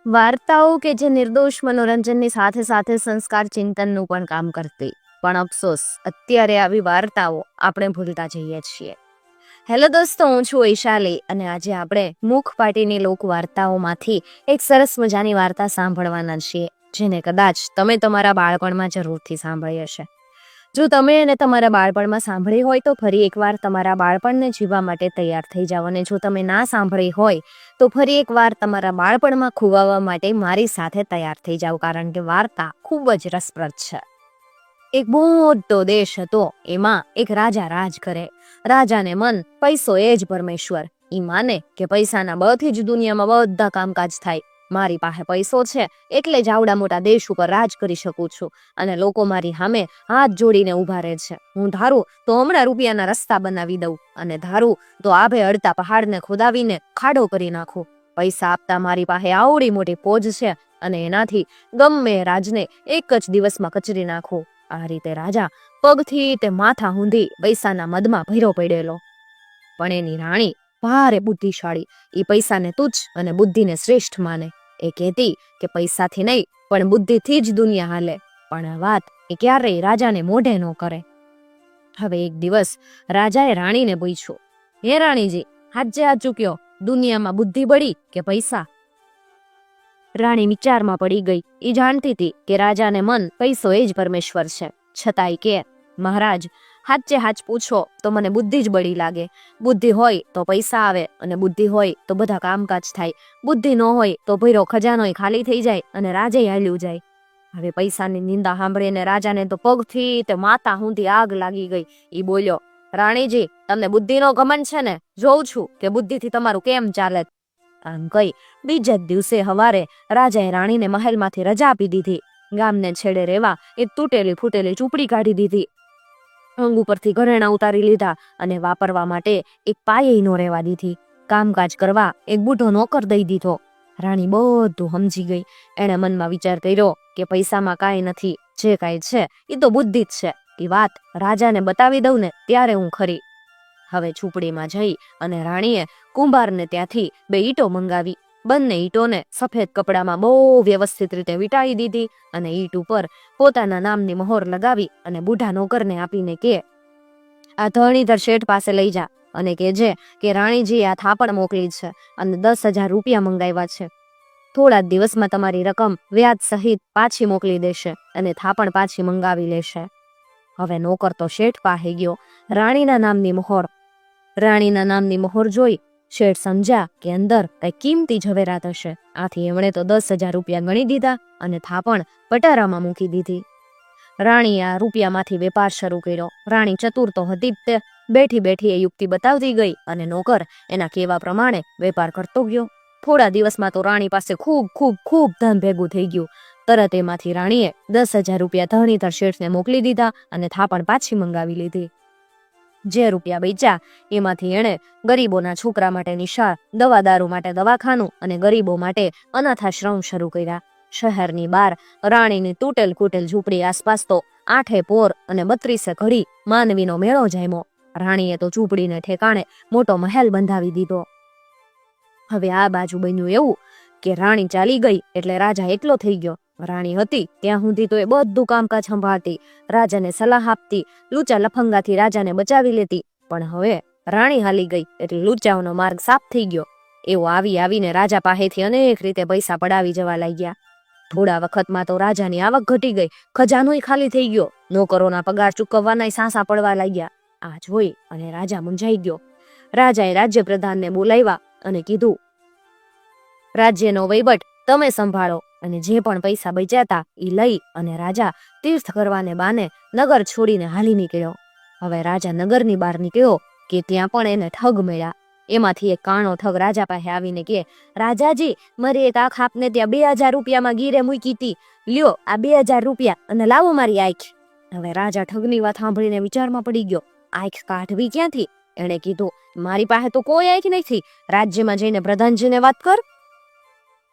વાર્તાઓ કે જે નિર્દોષ મનોરંજનની સાથે સાથે સંસ્કાર ચિંતનનું પણ કામ કરતી, પણ અફસોસ અત્યારે આવી વાર્તાઓ આપણે ભૂલતા જઈએ છીએ. હેલો દોસ્તો, હું છું વૈશાલી અને આજે આપણે મુખ પાટીની લોક વાર્તાઓમાંથી એક સરસ મજાની વાર્તા સાંભળવાના છીએ, જેને કદાચ તમે તમારા બાળપણમાં જરૂરથી સાંભળી હશે. જો તમે એને તમારા બાળપણમાં સાંભળી હોય તો ફરી એકવાર તમારા બાળપણને જીવવા માટે તૈયાર થઈ જાઓ, અને જો તમે ના સાંભળી હોય તો ફરી એકવાર તમારા બાળપણમાં ખોવાવા માટે મારી સાથે તૈયાર થઈ જાઓ, કારણ કે વાર્તા ખૂબ જ રસપ્રદ છે. એક મોટો દેશ હતો, એમાં એક રાજા રાજ કરે. રાજાને મન પૈસો એ જ પરમેશ્વર. ઈ માને કે પૈસાના બળથી જ દુનિયામાં બધા કામકાજ થાય. મારી પાસે પૈસો છે એટલે જ આવડા મોટા દેશ ઉપર રાજ કરી શકું છું, અને લોકો મારી સામે હાથ જોડીને ઊભા રહે છે. હું ધારું તો હમણાં રૂપિયાના રસ્તા બનાવી દઉં, અને ધારું તો આભે અડતા પહાડને ખોદાવીને ખાડો કરી નાખું. પૈસા આપતા મારી પાસે આવડી મોટી પોજ છે, અને એનાથી ગમે રાજને એક જ દિવસમાં કચરી નાખું. આ રીતે રાજા પગથી તે માથા ઊંધી પૈસાના મદમાં ભર્યો પડેલો. પણ એની રાણી ભારે બુદ્ધિશાળી. એ પૈસાને તુચ્છ અને બુદ્ધિને શ્રેષ્ઠ માને. એ કહેતી કે પૈસાથી નહીં પણ બુદ્ધિથી જ દુનિયા હાલે. પણ આ વાત એ ક્યારેય રાજાને મોઢે ન કરે. હવે એક દિવસ રાજાએ રાણીને પૂછ્યું, હે રાણીજી, હાચે હાચું કયો, દુનિયામાં બુદ્ધિ બળી કે પૈસા? રાણી વિચારમાં પડી ગઈ. એ જાણતી હતી કે રાજાને મન પૈસો એ જ પરમેશ્વર છે, છતાંય કે મહારાજ, હાચે હાચ પૂછો તો મને બુદ્ધિ જ બળી લાગે. બુદ્ધિ હોય તો પૈસા આવે, અને બુદ્ધિ હોય તો બધા કામકાજ થાય. બુદ્ધિ ન હોય તો ભર્યો ખજાનોય ખાલી થઈ જાય અને રાજે હાલ્યું જાય. હવે પૈસાની નિંદા સાંભળીને રાજાને તો પગથી તે માથા સુધી આગ લાગી ગઈ. એ બોલ્યો, રાણીજી, તમને બુદ્ધિનો ઘમંડ છે ને? જોઉં છું કે બુદ્ધિથી તમારું કેમ ચાલે. આમ કઈ બીજા જ દિવસે હવારે રાજાએ રાણીને મહેલમાંથી રજા આપી દીધી. ગામને છેડે રહેવા એક તૂટેલી ફૂટેલી ઝૂંપડી કાઢી દીધી. અંગ ઉપરથી ઘરેણા ઉતારી લીધા અને વાપરવા માટે એક પાયે નો રહેવા દીધી. કામકાજ કરવા એક બૂઢો નોકર દઈ દીધો. રાણી બધું સમજી ગઈ. એણે મનમાં વિચાર કર્યો કે પૈસામાં કાંઈ નથી, જે કાંઈ છે એ તો બુદ્ધિ જ છે. એ વાત રાજાને બતાવી દઉં ને ત્યારે હું ખરી. હવે ઝૂંપડીમાં જઈ અને રાણીએ કુંભારને ત્યાંથી 2 ઈંટો મંગાવી. બંને ઈંટોને સફેદ કપડામાં બહુ વ્યવસ્થિત રીતે વીંટાળી દીધી, અને ઈંટ ઉપર પોતાના નામની મહોર લગાવી અને બુઢા નોકરને આપીને કે, આ ધરણીધર શેઠ પાસે લઈ જા અને કહેજે કે રાણીજી આ થાપણ મોકલી છે અને 10,000 રૂપિયા મંગાવ્યા છે. થોડા દિવસમાં તમારી રકમ વ્યાજ સહિત પાછી મોકલી દેશે અને થાપણ પાછી મંગાવી લેશે. હવે નોકર તો શેઠ પાસે ગયો. રાણીના નામની મહોર જોઈ શેઠ સમજ્યા કે અંદર કઈ કિંમતી ઝવેરાત હશે. આથી એમણે તો 10,000 રૂપિયા ગણી દીધા અને થાપણ પટારામાં મૂકી દીધી. રાણીએ આ રૂપિયામાંથી વેપાર શરૂ કર્યો. રાણી ચતુર તો હતી જ તે. બેઠી બેઠી એ યુક્તિ બતાવતી ગઈ અને નોકર એના કહેવા પ્રમાણે વેપાર કરતો ગયો. થોડા દિવસમાં તો રાણી પાસે ખૂબ ખૂબ ખૂબ ધન ભેગું થઈ ગયું. તરત એમાંથી રાણીએ 10,000 રૂપિયા ધરણીધર શેઠને મોકલી દીધા અને થાપણ પાછી મંગાવી લીધી. જે રૂપિયા બચ્યા એમાંથી એણે ગરીબોના છોકરા માટે નિશાળ, દવા દારૂ માટે દવાખાનું અને ગરીબો માટે અનાથાશ્રમ શરૂ કર્યા. શહેરની બહાર રાણીની તૂટેલ કૂટેલ ઝૂંપડી આસપાસ તો 8 પોર અને 32 ઘડી માનવીનો મેળો જામ્યો. રાણીએ તો ઝૂંપડીને ઠેકાણે મોટો મહેલ બંધાવી દીધો. હવે આ બાજુ બન્યું એવું કે રાણી ચાલી ગઈ એટલે રાજા એકલો થઈ ગયો. રાણી હતી ત્યાં સુધી તો એ બધું કામકાજ સંભાળતી, રાજાને સલાહ આપતી, લૂચા લફંગાથી રાજાને બચાવી લેતી. પણ હવે રાણી હાલી ગઈ એટલે લૂચાઓનો માર્ગ સાફ થઈ ગયો. એવો આવીને રાજા પાસેથી અનેક રીતે પૈસા પડાવી જવા લાગ્યા. થોડા વખતમાં તો રાજાની આવક ઘટી ગઈ, ખજાનોય ખાલી થઈ ગયો, નોકરોના પગાર ચૂકવવાના સાંસા પડવા લાગ્યા. આ જોઈ અને રાજા મૂંઝાઈ ગયો. રાજાએ રાજ્ય પ્રધાનને બોલાવ્યા અને કીધું, રાજ્યનો વહીવટ તમે સંભાળો. અને જે પણ પૈસા બચ્યા હતા એ લઈ અને રાજા તીર્થ કરવાને બાને નગર છોડીને હાલી નીકળ્યો. હવે રાજા નગરની બહાર નીકળ્યો કે ત્યાં પણ એને ઠગ મળ્યા. એમાંથી એક કાણો ઠગ રાજા પાસે આવીને કે, રાજાજી, મારી એક આંખ આપને ત્યાં 2,000 રૂપિયામાં ગીરે મૂકી હતી, લ્યો આ 2,000 રૂપિયા અને લાવો મારી આંખ. હવે રાજા ઠગની વાત સાંભળીને વિચારમાં પડી ગયો. આંખ કાઢવી ક્યાંથી? એણે કીધું, મારી પાસે તો કોઈ આંખ નથી, રાજ્યમાં જઈને પ્રધાનજીને વાત કર.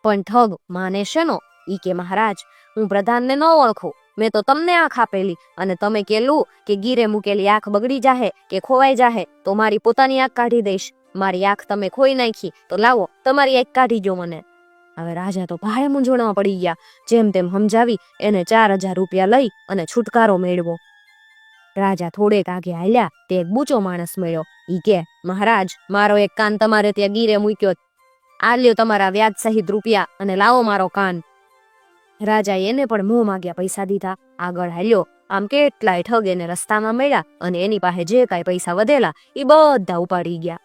પણ ઠગ માને શેનો? ઈ કે, મહારાજ, હું પ્રધાનને ન ઓળખું. મેં તો તમને આંખ આપેલી અને તમે કેલું કે ગીરે મૂકેલી આંખ બગડી જાહે કે ખોવાઈ જાહે તો મારી પોતાની આંખ કાઢી દઈશ. મારી આંખ તમે ખોઈ નાખી તો લાવો તમારી આંખ કાઢી જો મને. હવે રાજા તો ભારે મૂંઝવણમાં પડી ગયા. જેમ તેમ સમજાવી એને 4000 રૂપિયા લઈ અને છુટકારો મેળવો. રાજા થોડેક આગે હાલ્યા તે એક બૂચો માણસ મળ્યો. ઈ કે, મહારાજ, મારો એક કાન તમારે ત્યાં ગીરે મૂક્યો, આ લ્યો તમારા વ્યાજ સહિત રૂપિયા અને લાવો મારો કાન. રાજાએ એને પણ મોં માગ્યા પૈસા દીધા. આગળ હાલ્યો. આમ કેટલાય ઠગ એને રસ્તામાં મળ્યા અને એની પાસે જે કાંઈ પૈસા વધેલા એ બધા ઉપાડી ગયા.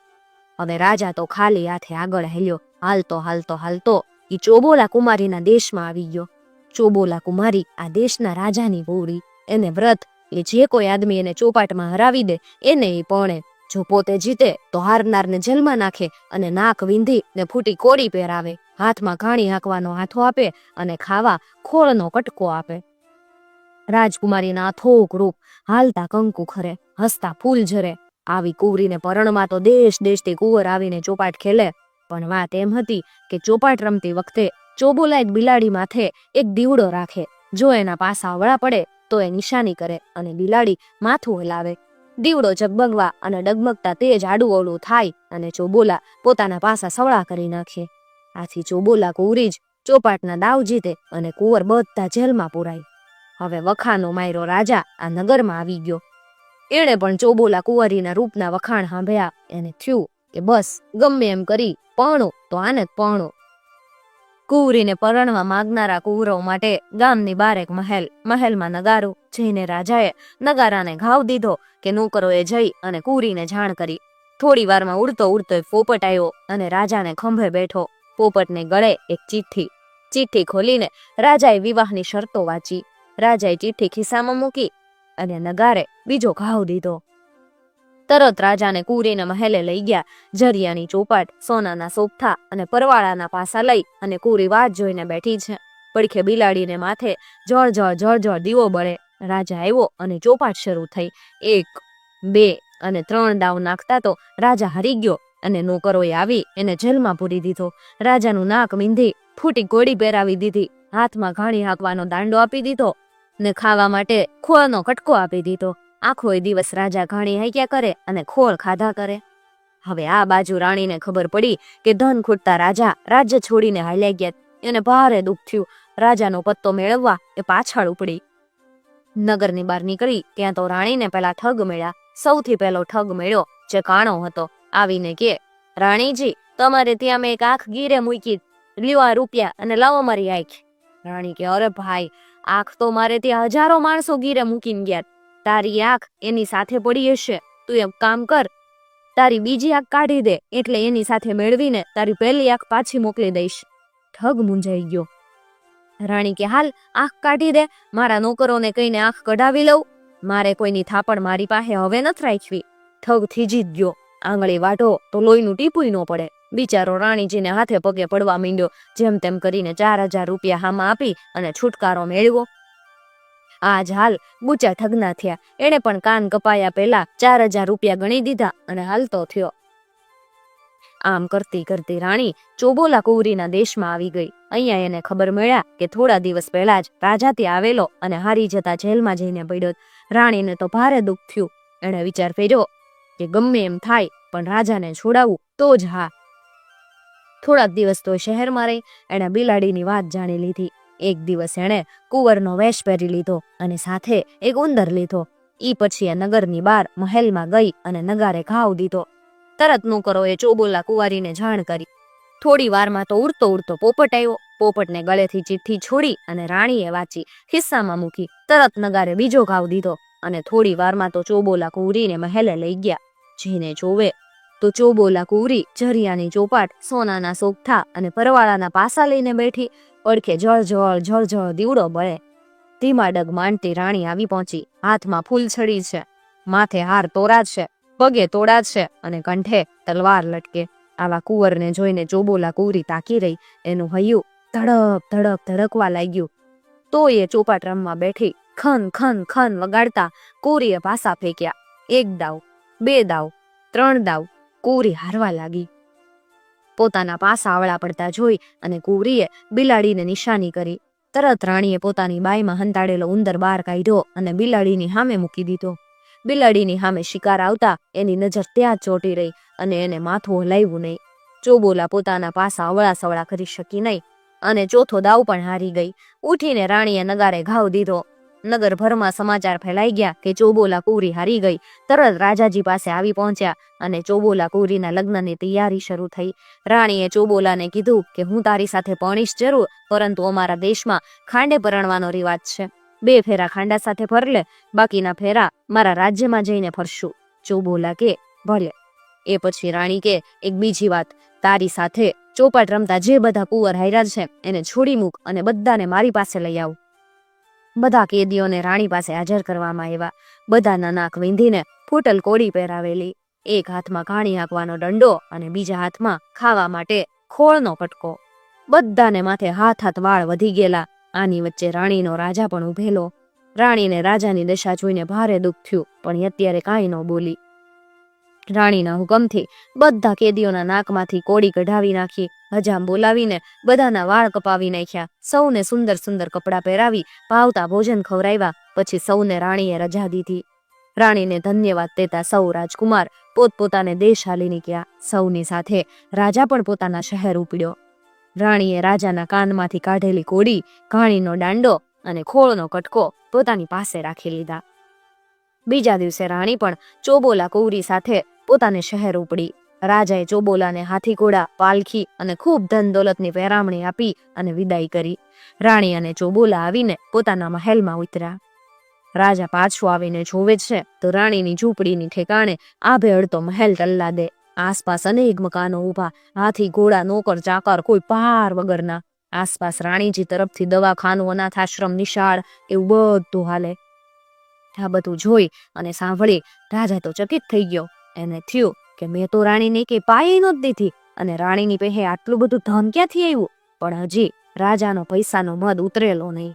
હવે રાજા તો ખાલી હાથે આગળ હાલ્યો. હાલતો હાલતો હાલતો ઈ ચોબોલા કુમારીના દેશમાં આવી ગયો. ચોબોલા કુમારી આ દેશના રાજાની વહુરી. એને વ્રત એ જે કોઈ આદમી એને ચોપાટમાં હરાવી દે એને એ પણે. જો પોતે જીતે તો હારનારને જેલમાં નાખે અને નાક વીંધી ને ફૂટી કોડી પહેરાવે. હાથમાં ઘાણી હાંકવાનો હાથો આપે અને ખાવા ખોળનો કટકો આપે. રાજકુમારીના અથોક રૂપ, હાલતા કંકુ ખરે, હસતા ફૂલ ઝરે. આવી કુંવરીને પરણમાં તો દેશ દેશથી કુંવર આવીને ચોપાટ ખેલે. પણ વાત એમ હતી કે ચોપાટ રમતી વખતે ચોબોલા એક બિલાડી માથે એક દીવડો રાખે. જો એના પાસા અવળા પડે તો એ નિશાની કરે અને બિલાડી માથું હલાવે. દીવડો ઝગબગવા અને ડગમગતા તેજ આડું થાય અને ચોબોલા પોતાના પાસા સવળા કરી નાખે. આથી ચોબોલા કુંવરી જ ચોપાટના દાવ જીતે અને કુંવર બધા જેલમાં પુરાય. હવે વખાનો માયરો રાજા આ નગરમાં આવી ગયો. એણે પણ ચોબોલા કુંવરીના રૂપના વખાણ સાંભળ્યા. એને થયું કે બસ ગમે એમ કરી પરણો તો આને જ પરણો. કુંવરીને પરણવા માંગનારા કુંવરો માટે ગામની બાર એક મહેલમાં નગારો. જઈને રાજાએ નગારાને ઘાવ દીધો કે નોકરોએ જઈ અને કુંવરીને જાણ કરી. થોડી વારમાં ઉડતો ઉડતો પોપટ આવ્યો અને રાજાને ખંભે બેઠો. પોપટને ગળે એક ચિઠ્ઠી ખોલીને રાજાએ વિવાહની શરતો વાંચી. રાજાએ ચિઠ્ઠી ખિસ્સામાં મૂકી અને નગારે બીજો ઘાવ દીધો. તરત રાજાને કુંવરીને મહેલે લઈ ગયા. જરિયાની ચોપાટ, સોનાના સોગઠા અને પરવાળાના પાસા લઈ અને કુંવરી વાત જોઈને બેઠી છે. પડખે બિલાડીને માથે જળ દીવો બળે. રાજા આવ્યો અને ચોપાટ શરૂ થઈ. 1, 2 અને 3 દાવ નાખતા તો રાજા હારી ગયો અને નોકરોએ આવી એને જેલમાં પૂરી દીધો. રાજાનું નાક મીંધી ફૂટી કોડી પહેરાવી દીધી. હાથમાં ઘાણી હાંકવાનો દાંડો આપી દીધો ને ખાવા માટે ખોળનો કટકો આપી દીધો. આખો દિવસ રાજા ઘાણી હાંક્યા કરે અને ખોળ ખાધા કરે. હવે આ બાજુ રાણીને ખબર પડી કે ધન ખૂટતા રાજા રાજ્ય છોડીને હાલ્યા ગયા. એને ભારે દુઃખ થયું. રાજાનો પત્તો મેળવવા એ પાછળ ઉપડી. નગરની બહાર નીકળી ત્યાં તો રાણીને પેલા ઠગ મળ્યા. સૌથી પહેલો ઠગ મળ્યો જે કાણો હતો. આવીને કે, રાણીજી, તમારે ત્યાં મેં એક આંખ ગીરે મૂકી, લ્યો આ રૂપિયા અને લાવો મારી આંખ. રાણી કે, અરે ભાઈ, આંખ તો મારે ત્યાં હજારો માણસો ગીરે મૂકીને ગયા. તારી આંખ એની સાથે પડી હશે. તું એક કામ કર, તારી બીજી આંખ કાઢી દે, એટલે એની સાથે મેળવીને તારી પહેલી આંખ પાછી મોકલી દઈશ. ઠગ મૂંઝાઈ ગયો. રાણી કે, હાલ આંખ કાઢી દે, મારા નોકરોને કહીને આંખ કઢાવી લઉં. મારે કોઈની થાપણ મારી પાસે હવે નથી રાખવી. ઠગ થીજી જ ગયો. આંગળી વાઢો તો લોહીનું ટીપું ન પડે. બિચારો રાણીજીને હાથે પગે પડવા માંડ્યો. જેમ તેમ કરીને 4000 રૂપિયા હામાં આપી અને છુટકારો મેળવ્યો. આજ હાલ બુચા ઠગના થયા. એને પણ કાન કપાયા પહેલા 4000 રૂપિયા ગણી દીધા અને હાલતો થયો. આમ કરતી કરતી રાણી ચોબોલા કુંવરીના દેશમાં આવી ગઈ. અહીંયા એને ખબર મળ્યા કે થોડા દિવસ પહેલા જ રાજા ત્યાં આવેલો અને હારી જતા જેલમાં જઈને પડ્યો. રાણીને તો ભારે દુઃખ થયું. એણે વિચાર કર્યો કે ગમે એમ થાય પણ રાજાને છોડાવું તો જ હા. થોડાક દિવસ તો શહેરમાં રહી એણે બિલાડીની વાત જાણી લીધી. એક દિવસ એણે કુંવરનો વેશ પહેરી લીધો અને સાથે એક ઉંદર લીધો. ઈ પછી એ નગરની બહાર મહેલમાં ગઈ અને નગારે ઘાવ દીધો. તરત નોકરોએ ચોબોલા કુંવારીને જાણ કરી. થોડી વારમાં તો ઉડતો ઉડતો પોપટ આવ્યો. પોપટને ગળેથી ચિઠ્ઠી છોડી અને રાણીએ વાંચી ખિસ્સામાં મૂકી. તરત નગારે બીજો ઘાવ દીધો અને થોડી વારમાં તો ચોબોલા કુંવરીને મહેલે લઈ ગયા. જઈને જોવે તો ચોબોલા કુંવરી જરિયાની ચોપાટ, સોનાના સોગઠા અને પરવાળાના પાસા લઈને બેઠી. પડખે જળ દીવડો બળે. ધીમા ડગ માંડતી રાણી આવી પહોંચી. હાથમાં ફૂલછડી છે, માથે હાર તોરા છે, પગે તોડા છે અને કંઠે તલવાર લટકે. આવા કુંવરને જોઈને ચોબોલા કુંવરી તાકી રહી. એનું હૈયું ધડક ધડક ધડકવા લાગ્યું. તો એ ચોપાટ રમવા બેઠી. ખન ખન ખન વગાડતા કુંવરીએ પાસા ફેંક્યા. 1 દાવ, 2 દાવ, 3 દાવ. કુંવરી હારવા લાગી. પોતાના પાસા આવળા પડતા જોઈ અને કુંવરીએ બિલાડીને નિશાની કરી. તરત રાણીએ પોતાની બાઈમાં હંતાડેલો ઉંદર બહાર કાઢ્યો અને બિલાડીની સામે મૂકી દીધો. બિલાડીની સામે શિકાર આવતા એની નજર ત્યાં જ ચોંટી રહી અને એને માથું હલાવ્યું નહીં. ચોબોલા પોતાના પાસા અવળા સવળા કરી શકી નહીં અને ચોથો દાવ પણ હારી ગઈ. ઉઠીને રાણીએ નગારે ઘાવ દીધો. નગરભરમાં સમાચાર ફેલાઈ ગયા કે ચોબોલા કુંવરી હારી ગઈ. તરત રાજાજી પાસે આવી પહોંચ્યા અને ચોબોલા કુંવરીના લગ્નની તૈયારી શરૂ થઈ. રાણીએ ચોબોલાને કીધું કે હું તારી સાથે પરણીશ જરૂર, પરંતુ અમારા દેશમાં ખાંડે પરણવાનો રિવાજ છે. 2 ફેરા ખાંડા સાથે ફર લે, બાકીના ફેરા મારા રાજ્યમાં જઈને ફરશું. ચોબોલા કે ભલે. એ પછી રાણી કે એક બીજી વાત, તારી સાથે ચોપાટ રમતા જે બધા કુંવર હાર્યા છે એને છોડી મૂક અને બધાને મારી પાસે લઈ આવ. બધા કેદીઓને રાણી પાસે હાજર કરવામાં આવ્યા. બધાના નાક વીંધીને ફૂટલ કોડી પહેરાવેલી, એક હાથમાં ઘાણી હાંકવાનો દંડો અને બીજા હાથમાં ખાવા માટે ખોળનો કટકો. બધાને માથે હાથ વાળ વધી ગયેલા. આની વચ્ચે રાણીનો રાજા પણ ઉભેલો. રાણીને રાજાની દશા જોઈને ભારે દુઃખ થયું, પણ અત્યારે કાંઈ ન બોલી. રાણીના હુકમથી બધા કેદીઓના નાકમાંથી કોડી કઢાવી નાખી. હજામ બોલાવીને બધાના વાળ કપાવી નાખ્યા. સૌને સુંદર સુંદર કપડાં પહેરાવી ભાવતા ભોજન ખવડાવ્યા. પછી સૌને રાણીએ રજા દીધી. રાણીને ધન્યવાદ દેતા સૌ રાજકુમાર પોતપોતાને દેશ હાલી નીકળ્યા. સૌની સાથે રાજા પણ પોતાના શહેર ઉપડ્યો. રાણીએ રાજાના કાનમાંથી કાઢેલી કોડી, ઘાણીનો દાંડો અને ખોળનો કટકો પોતાની પાસે રાખી લીધા. બીજા દિવસે રાણી પણ ચોબોલા કુંવરી સાથે પોતાને શહેર ઉપડી. રાજાએ ચોબોલાને હાથી ઘોડા, પાલખી અને ખૂબ ધન દોલતની પહેરામણી આપી અને વિદાય કરી. રાણી અને ચોબોલા આવીને પોતાના મહેલમાં ઉતર્યા. રાજા પાછો આવીને જોવે છે તો રાણીની ઝૂંપડીની ઠેકાણે આભે અડતો મહેલ ટલ્લાદે. આસપાસ અનેક મકાનો ઊભા, હાથી ઘોડા, નોકર ચાકર, કોઈ પાર વગરના. આસપાસ રાણીજી તરફથી દવાખાનું, અનાથાશ્રમ, નિશાળ એવું બધું હાલે. આ બધું જોઈ અને સાંભળી રાજા તો ચકિત થઈ ગયો. એને થયું કે મેં તો રાણીને કે પાયે નહોતી દીધી અને રાણીની પહે આટલું બધું ધન ક્યાંથી આવ્યું. પણ હજી રાજાનો પૈસાનો મદ ઉતરેલો નહીં.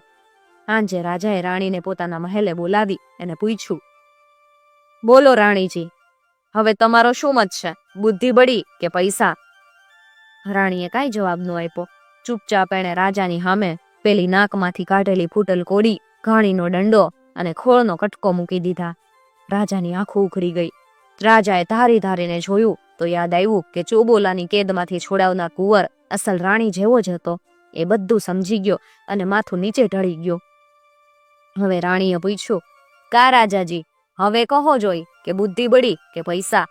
સાંજે રાજાએ રાણીને પોતાના મહેલે બોલાવી એને પૂછ્યું, બોલો રાણીજી, હવે તમારો શું મત છે, બુદ્ધિ બળી કે પૈસા? રાણીએ કાંઈ જવાબ ન આપ્યો. ચૂપચાપ એણે રાજાની સામે પેલી નાકમાંથી કાઢેલી ફૂટલ કોડી, ઘાણીનો દંડો અને ખોળનો કટકો મૂકી દીધા. રાજાની આંખો ઉઘડી ગઈ. રાજાએ ધારી ધારીને જોયું તો યાદ આવ્યું કે ચોબોલાની કેદમાંથી છોડાવનાર કુંવર અસલ રાણી જેવો જ હતો. એ બધું સમજી ગયો અને માથું નીચે ઢળી ગયો. હવે રાણીએ પૂછ્યું, કા રાજાજી, હવે કહો જોઈ કે બુદ્ધિ બળી કે પૈસા?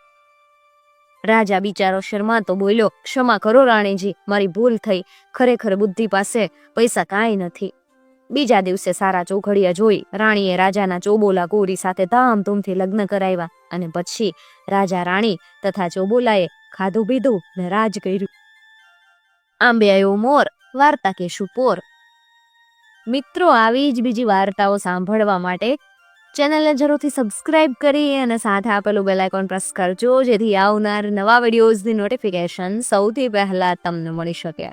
રાજા બિચારો શરમાતો બોલ્યો, ક્ષમા કરો રાણીજી, મારી ભૂલ થઈ. ખરેખર બુદ્ધિ પાસે પૈસા કાંઈ નથી. બીજા દિવસે સારા ચોઘડિયા જોઈ રાણીએ રાજાના ચોબોલા કુંવરી સાથે ધામધૂમથી લગ્ન કરાવ્યા અને પછી રાજા રાણી તથા ચોબોલાએ ખાધું પીધું ને રાજ કર્યું. આંબે આવ્યો મોર, વાર્તા કેશું પોર. મિત્રો, આવી જ બીજી વાર્તાઓ સાંભળવા માટે ચેનલને જરૂરથી સબસ્ક્રાઇબ કરી અને સાથે આપેલું બેલ આઇકોન પ્રેસ કરજો, જેથી આવનાર નવા વિડીયોઝની નોટિફિકેશન સૌથી પહેલા તમને મળી શકે.